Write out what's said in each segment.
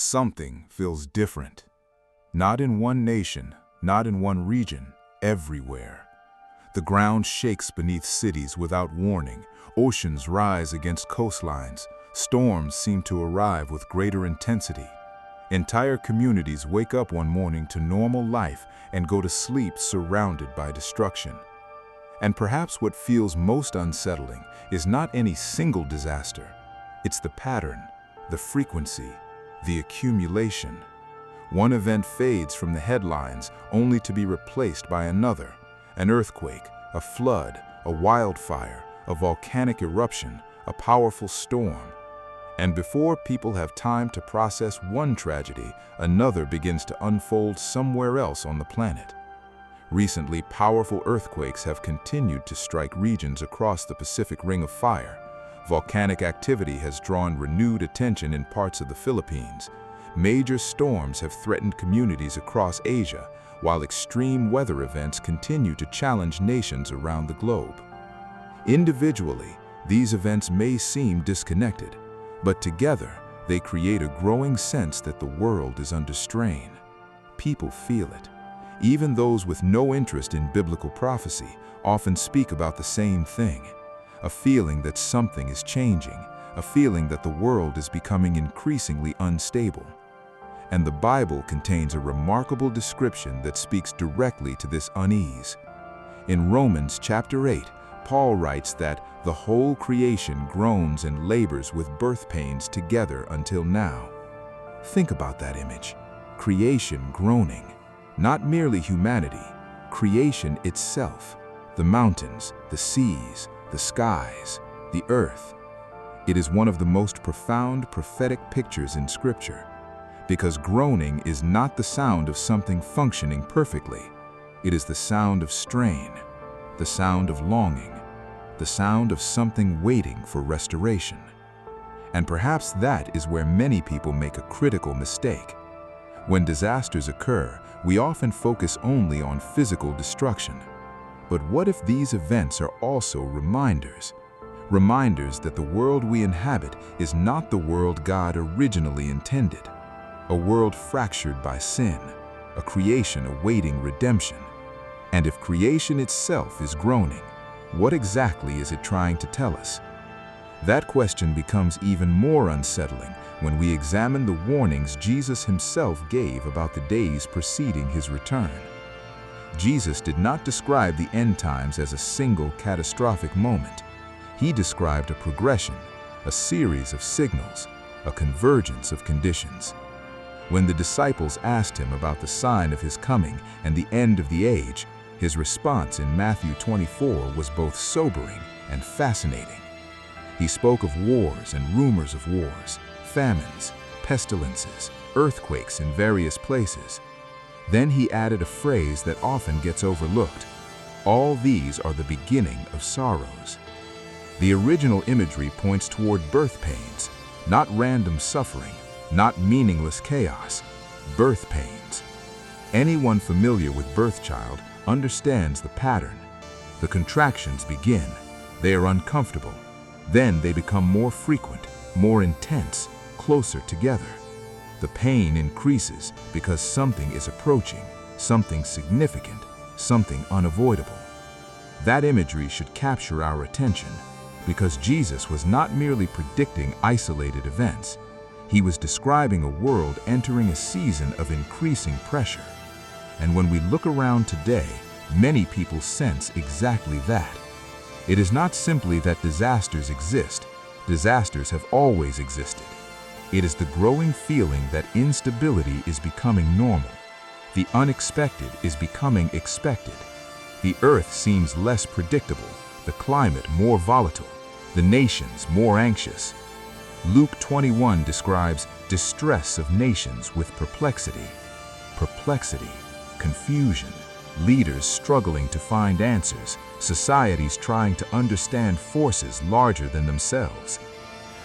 something feels different. Not in one nation, not in one region, everywhere. The ground shakes beneath cities without warning, oceans rise against coastlines, storms seem to arrive with greater intensity. Entire communities wake up one morning to normal life and go to sleep surrounded by destruction. And perhaps what feels most unsettling is not any single disaster. It's the pattern, the frequency, the accumulation. One event fades from the headlines only to be replaced by another. An earthquake, a flood, a wildfire, a volcanic eruption, a powerful storm. And before people have time to process one tragedy, another begins to unfold somewhere else on the planet. Recently, powerful earthquakes have continued to strike regions across the Pacific Ring of Fire. Volcanic activity has drawn renewed attention in parts of the Philippines. Major storms have threatened communities across Asia, while extreme weather events continue to challenge nations around the globe. Individually, these events may seem disconnected, but together they create a growing sense that the world is under strain. People feel it. Even those with no interest in biblical prophecy often speak about the same thing. A feeling that something is changing, a feeling that the world is becoming increasingly unstable. And the Bible contains a remarkable description that speaks directly to this unease. In Romans chapter 8, Paul writes that the whole creation groans and labors with birth pains together until now. Think about that image. Creation groaning. Not merely humanity, creation itself. The mountains, the seas, the skies, the earth. It is one of the most profound prophetic pictures in Scripture, because groaning is not the sound of something functioning perfectly. It is the sound of strain, the sound of longing, the sound of something waiting for restoration. And perhaps that is where many people make a critical mistake. When disasters occur, we often focus only on physical destruction. But what if these events are also reminders? Reminders that the world we inhabit is not the world God originally intended. A world fractured by sin, a creation awaiting redemption. And if creation itself is groaning, what exactly is it trying to tell us? That question becomes even more unsettling when we examine the warnings Jesus himself gave about the days preceding his return. Jesus did not describe the end times as a single catastrophic moment. He described a progression, a series of signals, a convergence of conditions. When the disciples asked him about the sign of his coming and the end of the age, his response in Matthew 24 was both sobering and fascinating. He spoke of wars and rumors of wars, famines, pestilences, earthquakes in various places. Then he added a phrase that often gets overlooked. All these are the beginning of sorrows. The original imagery points toward birth pains, not random suffering, not meaningless chaos, birth pains. Anyone familiar with birth child understands the pattern. The contractions begin. They are uncomfortable. Then they become more frequent, more intense, closer together. The pain increases because something is approaching, something significant, something unavoidable. That imagery should capture our attention, because Jesus was not merely predicting isolated events. He was describing a world entering a season of increasing pressure. And when we look around today, many people sense exactly that. It is not simply that disasters exist. Disasters have always existed. It is the growing feeling that instability is becoming normal. The unexpected is becoming expected. The earth seems less predictable, the climate more volatile, the nations more anxious. Luke 21 describes distress of nations with perplexity. Perplexity, confusion, leaders struggling to find answers, societies trying to understand forces larger than themselves.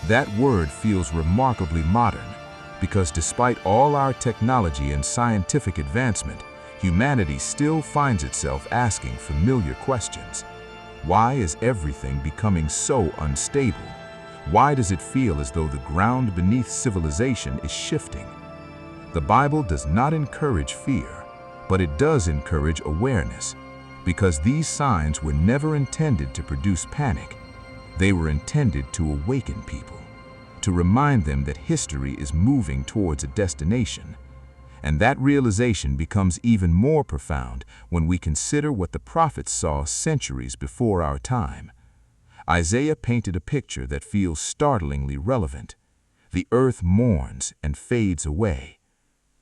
That word feels remarkably modern, because despite all our technology and scientific advancement, humanity still finds itself asking familiar questions. Why is everything becoming so unstable? Why does it feel as though the ground beneath civilization is shifting, The Bible does not encourage fear, but it does encourage awareness, because these signs were never intended to produce panic. They were intended to awaken people, to remind them that history is moving towards a destination. And that realization becomes even more profound when we consider what the prophets saw centuries before our time. Isaiah painted a picture that feels startlingly relevant. The earth mourns and fades away.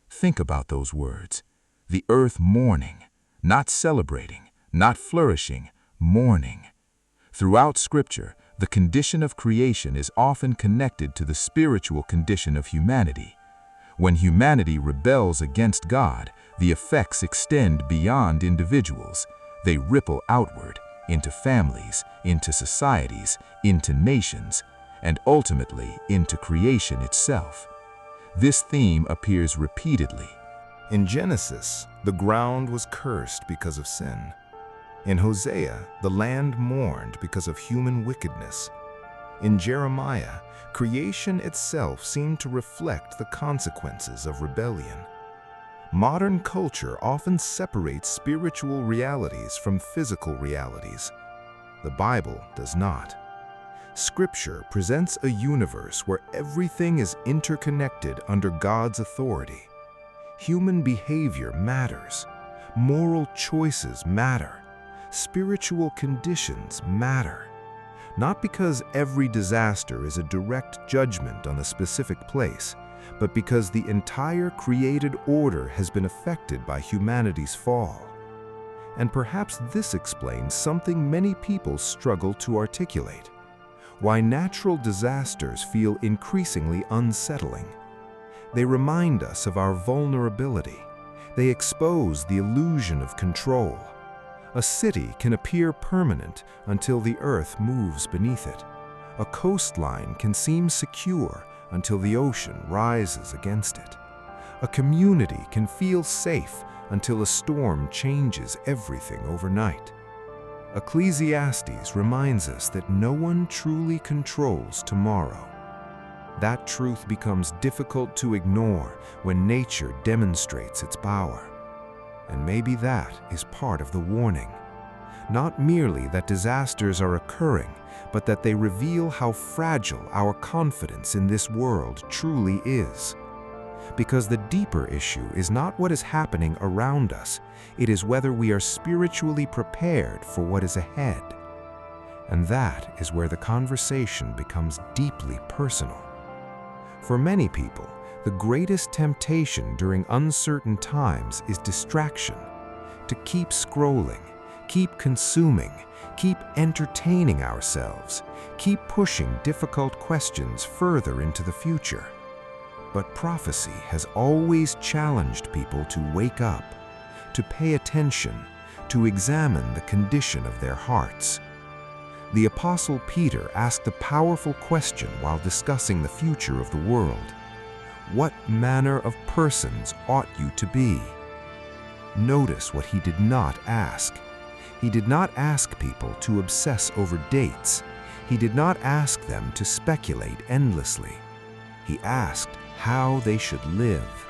Think about those words. The earth mourning, not celebrating, not flourishing, mourning. Throughout Scripture, the condition of creation is often connected to the spiritual condition of humanity. When humanity rebels against God, the effects extend beyond individuals. They ripple outward, into families, into societies, into nations, and ultimately into creation itself. This theme appears repeatedly. In Genesis, the ground was cursed because of sin. In Hosea, the land mourned because of human wickedness. In Jeremiah, creation itself seemed to reflect the consequences of rebellion. Modern culture often separates spiritual realities from physical realities. The Bible does not. Scripture presents a universe where everything is interconnected under God's authority. Human behavior matters. Moral choices matter. Spiritual conditions matter. Not because every disaster is a direct judgment on a specific place, but because the entire created order has been affected by humanity's fall. And perhaps this explains something many people struggle to articulate: why natural disasters feel increasingly unsettling. They remind us of our vulnerability. They expose the illusion of control. A city can appear permanent until the earth moves beneath it. A coastline can seem secure until the ocean rises against it. A community can feel safe until a storm changes everything overnight. Ecclesiastes reminds us that no one truly controls tomorrow. That truth becomes difficult to ignore when nature demonstrates its power. And maybe that is part of the warning. Not merely that disasters are occurring, but that they reveal how fragile our confidence in this world truly is. Because the deeper issue is not what is happening around us, it is whether we are spiritually prepared for what is ahead. And that is where the conversation becomes deeply personal. For many people, the greatest temptation during uncertain times is distraction. To keep scrolling, keep consuming, keep entertaining ourselves, keep pushing difficult questions further into the future. But prophecy has always challenged people to wake up, to pay attention, to examine the condition of their hearts. The Apostle Peter asked a powerful question while discussing the future of the world. What manner of persons ought you to be? Notice what he did not ask. He did not ask people to obsess over dates. He did not ask them to speculate endlessly. He asked how they should live.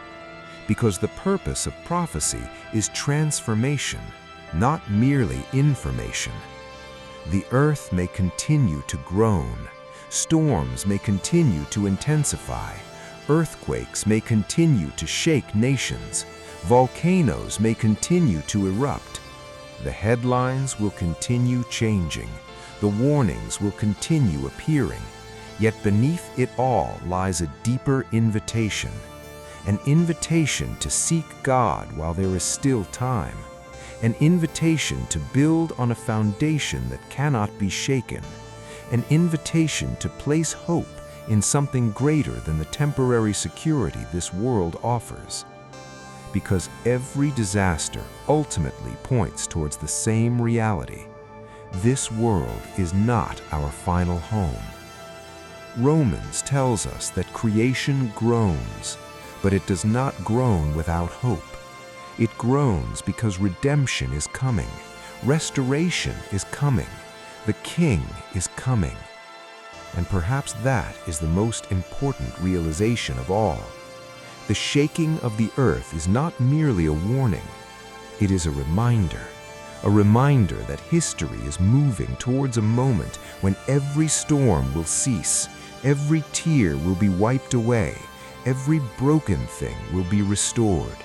Because the purpose of prophecy is transformation, not merely information. The earth may continue to groan. Storms may continue to intensify. Earthquakes may continue to shake nations. Volcanoes may continue to erupt. The headlines will continue changing. The warnings will continue appearing. Yet beneath it all lies a deeper invitation. An invitation to seek God while there is still time. An invitation to build on a foundation that cannot be shaken. An invitation to place hope in something greater than the temporary security this world offers. Because every disaster ultimately points towards the same reality. This world is not our final home. Romans tells us that creation groans, but it does not groan without hope. It groans because redemption is coming, restoration is coming, the King is coming. And perhaps that is the most important realization of all. The shaking of the earth is not merely a warning. It is a reminder that history is moving towards a moment when every storm will cease, every tear will be wiped away, every broken thing will be restored.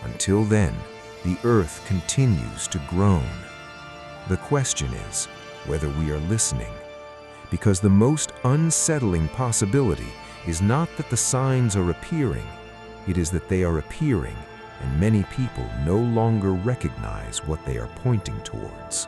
Until then, the earth continues to groan. The question is whether we are listening, because the most unsettling possibility is not that the signs are appearing, it is that they are appearing and many people no longer recognize what they are pointing towards.